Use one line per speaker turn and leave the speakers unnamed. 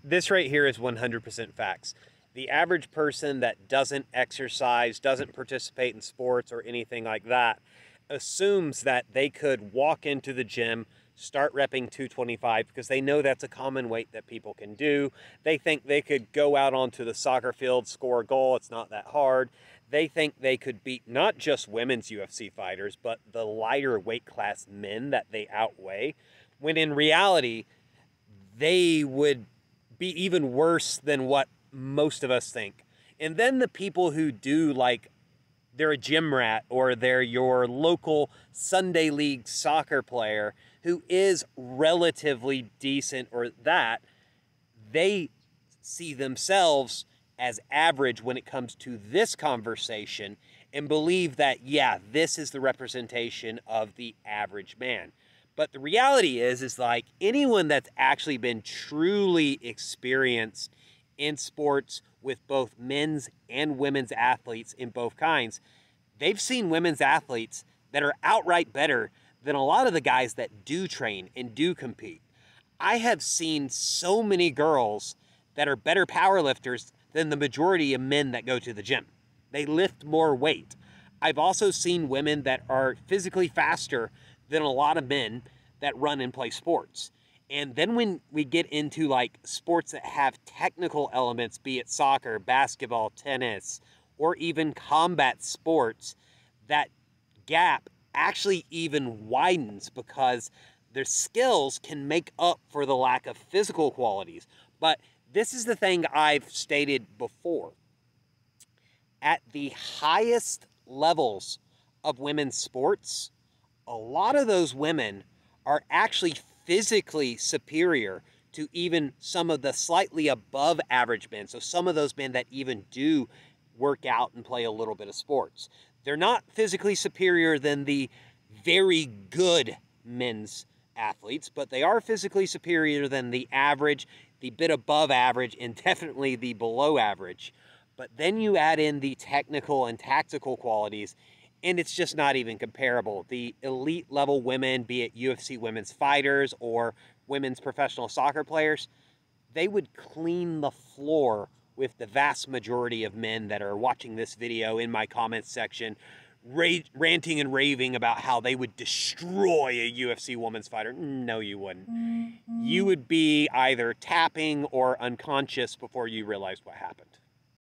This right here is 100% facts. The average person that doesn't exercise, doesn't participate in sports or anything like that, assumes that they could walk into the gym, start repping 225 because they know that's a common weight that people can do. They think they could go out onto the soccer field, score a goal. It's not that hard. They think they could beat not just women's UFC fighters, but the lighter weight class men that they outweigh, when in reality, they would be even worse than what most of us think. And then the people who do, like, they're a gym rat or they're your local Sunday league soccer player who is relatively decent or that, they see themselves as average when it comes to this conversation and believe that, yeah, this is the representation of the average man. But the reality is like anyone that's actually been truly experienced in sports with both men's and women's athletes in both kinds, they've seen women's athletes that are outright better than a lot of the guys that do train and do compete. I have seen so many girls that are better powerlifters than the majority of men that go to the gym. They lift more weight. I've also seen women that are physically faster than a lot of men that run and play sports. And then when we get into like sports that have technical elements, be it soccer, basketball, tennis, or even combat sports, that gap actually even widens because their skills can make up for the lack of physical qualities. But this is the thing I've stated before. At the highest levels of women's sports, a lot of those women are actually physically superior to even some of the slightly above average men. So some of those men that even do work out and play a little bit of sports. They're not physically superior than the very good men's athletes, but they are physically superior than the average, the bit above average, and definitely the below average. But then you add in the technical and tactical qualities, and it's just not even comparable. The elite level women, be it UFC women's fighters or women's professional soccer players, they would clean the floor with the vast majority of men that are watching this video in my comments section, ranting and raving about how they would destroy a UFC women's fighter. No, you wouldn't. You would be either tapping or unconscious before you realized what happened.